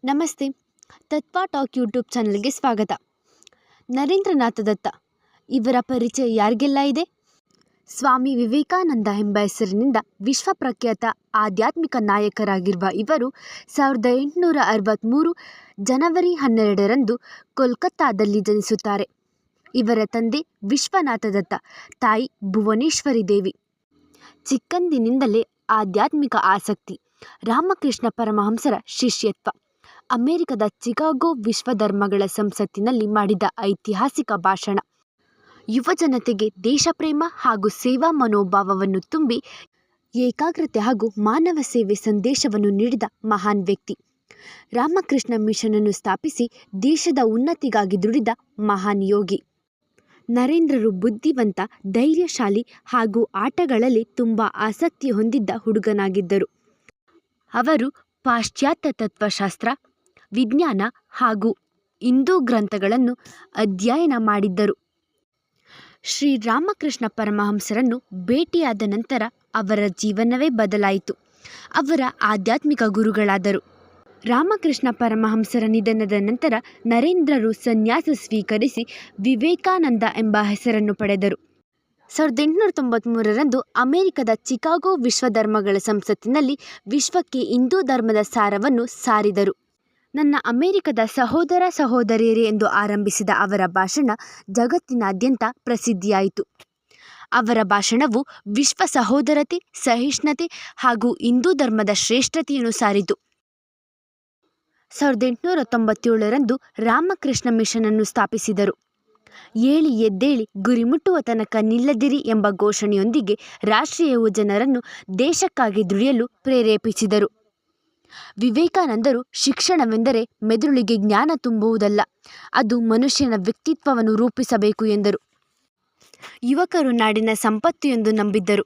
ನಮಸ್ತೆ. ತತ್ವ talk YouTube ಚಾನಲ್ಗೆ ಸ್ವಾಗತ. ನರೇಂದ್ರನಾಥ ದತ್ತ ಇವರ ಪರಿಚಯ ಯಾರಿಗೆಲ್ಲ ಇದೆ? ಸ್ವಾಮಿ ವಿವೇಕಾನಂದ ಎಂಬ ಹೆಸರಿನಿಂದ ವಿಶ್ವಪ್ರಖ್ಯಾತ ಆಧ್ಯಾತ್ಮಿಕ ನಾಯಕರಾಗಿರುವ ಇವರು 1863 ಜನವರಿ 12ರಂದು ಕೋಲ್ಕತ್ತಾದಲ್ಲಿ ಜನಿಸುತ್ತಾರೆ. ಇವರ ತಂದೆ ವಿಶ್ವನಾಥ ದತ್ತ, ತಾಯಿ ಭುವನೇಶ್ವರಿ ದೇವಿ. ಚಿಕ್ಕಂದಿನಿಂದಲೇ ಆಧ್ಯಾತ್ಮಿಕ ಆಸಕ್ತಿ, ರಾಮಕೃಷ್ಣ ಪರಮಹಂಸರ ಶಿಷ್ಯತ್ವ, ಅಮೆರಿಕದ ಚಿಕಾಗೋ ವಿಶ್ವಧರ್ಮಗಳ ಸಂಸತ್ತಿನಲ್ಲಿ ಮಾಡಿದ ಐತಿಹಾಸಿಕ ಭಾಷಣ, ಯುವಜನತೆಗೆ ದೇಶಪ್ರೇಮ ಹಾಗೂ ಸೇವಾ ಮನೋಭಾವವನ್ನು ತುಂಬಿ ಏಕಾಗ್ರತೆ ಹಾಗೂ ಮಾನವ ಸೇವೆ ಸಂದೇಶವನ್ನು ನೀಡಿದ ಮಹಾನ್ ವ್ಯಕ್ತಿ. ರಾಮಕೃಷ್ಣ ಮಿಷನನ್ನು ಸ್ಥಾಪಿಸಿ ದೇಶದ ಉನ್ನತಿಗಾಗಿ ದುಡಿದ ಮಹಾನ್ ಯೋಗಿ. ನರೇಂದ್ರರು ಬುದ್ಧಿವಂತ, ಧೈರ್ಯಶಾಲಿ ಹಾಗೂ ಆಟಗಳಲ್ಲಿ ತುಂಬ ಆಸಕ್ತಿ ಹೊಂದಿದ್ದ ಹುಡುಗನಾಗಿದ್ದರು. ಅವರು ಪಾಶ್ಚಾತ್ಯ ತತ್ವಶಾಸ್ತ್ರ, ವಿಜ್ಞಾನ ಹಾಗೂ ಹಿಂದೂ ಗ್ರಂಥಗಳನ್ನು ಅಧ್ಯಯನ ಮಾಡಿದ್ದರು. ಶ್ರೀರಾಮಕೃಷ್ಣ ಪರಮಹಂಸರನ್ನು ಭೇಟಿಯಾದ ನಂತರ ಅವರ ಜೀವನವೇ ಬದಲಾಯಿತು. ಅವರ ಆಧ್ಯಾತ್ಮಿಕ ಗುರುಗಳಾದರು. ರಾಮಕೃಷ್ಣ ಪರಮಹಂಸರ ನಿಧನದ ನಂತರ ನರೇಂದ್ರರು ಸನ್ಯಾಸ ಸ್ವೀಕರಿಸಿ ವಿವೇಕಾನಂದ ಎಂಬ ಹೆಸರನ್ನು ಪಡೆದರು. 1893ರಂದು ಅಮೆರಿಕದ ಚಿಕಾಗೋ ವಿಶ್ವಧರ್ಮಗಳ ಸಂಸತ್ತಿನಲ್ಲಿ ವಿಶ್ವಕ್ಕೆ ಹಿಂದೂ ಧರ್ಮದ ಸಾರವನ್ನು ಸಾರಿದರು. ನನ್ನ ಅಮೆರಿಕದ ಸಹೋದರ ಸಹೋದರಿಯರೇ ಎಂದು ಆರಂಭಿಸಿದ ಅವರ ಭಾಷಣ ಜಗತ್ತಿನಾದ್ಯಂತ ಪ್ರಸಿದ್ಧಿಯಾಯಿತು. ಅವರ ಭಾಷಣವು ವಿಶ್ವ ಸಹೋದರತೆ, ಸಹಿಷ್ಣುತೆ ಹಾಗೂ ಹಿಂದೂ ಧರ್ಮದ ಶ್ರೇಷ್ಠತೆಯನ್ನು ಸಾರಿತು. 1897ರಂದು ರಾಮಕೃಷ್ಣ ಮಿಷನನ್ನು ಸ್ಥಾಪಿಸಿದರು. ಏಳಿ ಎದ್ದೇಳಿ ಗುರಿ ಮುಟ್ಟುವ ತನಕ ನಿಲ್ಲದಿರಿ ಎಂಬ ಘೋಷಣೆಯೊಂದಿಗೆ ರಾಷ್ಟ್ರೀಯ ಯುವಜನರನ್ನು ದೇಶಕ್ಕಾಗಿ ದುಡಿಯಲು ಪ್ರೇರೇಪಿಸಿದರು. ವಿವೇಕಾನಂದರು ಶಿಕ್ಷಣವೆಂದರೆ ಮೆದುಳಿಗೆ ಜ್ಞಾನ ತುಂಬುವುದಲ್ಲ, ಅದು ಮನುಷ್ಯನ ವ್ಯಕ್ತಿತ್ವವನ್ನು ರೂಪಿಸಬೇಕು ಎಂದರು. ಯುವಕರು ನಾಡಿನ ಸಂಪತ್ತು ಎಂದು ನಂಬಿದ್ದರು.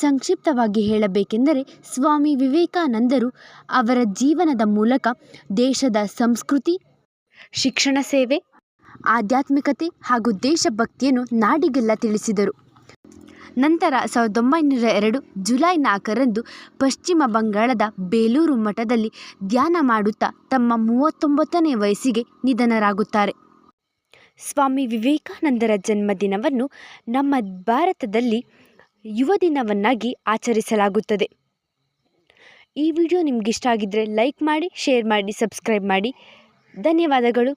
ಸಂಕ್ಷಿಪ್ತವಾಗಿ ಹೇಳಬೇಕೆಂದರೆ ಸ್ವಾಮಿ ವಿವೇಕಾನಂದರು ಅವರ ಜೀವನದ ಮೂಲಕ ದೇಶದ ಸಂಸ್ಕೃತಿ, ಶಿಕ್ಷಣ ಸೇವೆ, ಆಧ್ಯಾತ್ಮಿಕತೆ ಹಾಗೂ ದೇಶಭಕ್ತಿಯನ್ನು ನಾಡಿಗೆಲ್ಲ ತಿಳಿಸಿದರು. ನಂತರ 1902 ಜುಲೈ 4ರಂದು ಪಶ್ಚಿಮ ಬಂಗಾಳದ ಬೇಲೂರು ಮಠದಲ್ಲಿ ಧ್ಯಾನ ಮಾಡುತ್ತಾ ತಮ್ಮ 39ನೇ ವಯಸ್ಸಿಗೆ ನಿಧನರಾಗುತ್ತಾರೆ. ಸ್ವಾಮಿ ವಿವೇಕಾನಂದರ ಜನ್ಮದಿನವನ್ನು ನಮ್ಮ ಭಾರತದಲ್ಲಿ ಯುವ ದಿನವನ್ನಾಗಿ ಆಚರಿಸಲಾಗುತ್ತದೆ. ಈ ವಿಡಿಯೋ ನಿಮಗಿಷ್ಟ ಆಗಿದ್ದರೆ ಲೈಕ್ ಮಾಡಿ, ಶೇರ್ ಮಾಡಿ, ಸಬ್ಸ್ಕ್ರೈಬ್ ಮಾಡಿ. ಧನ್ಯವಾದಗಳು.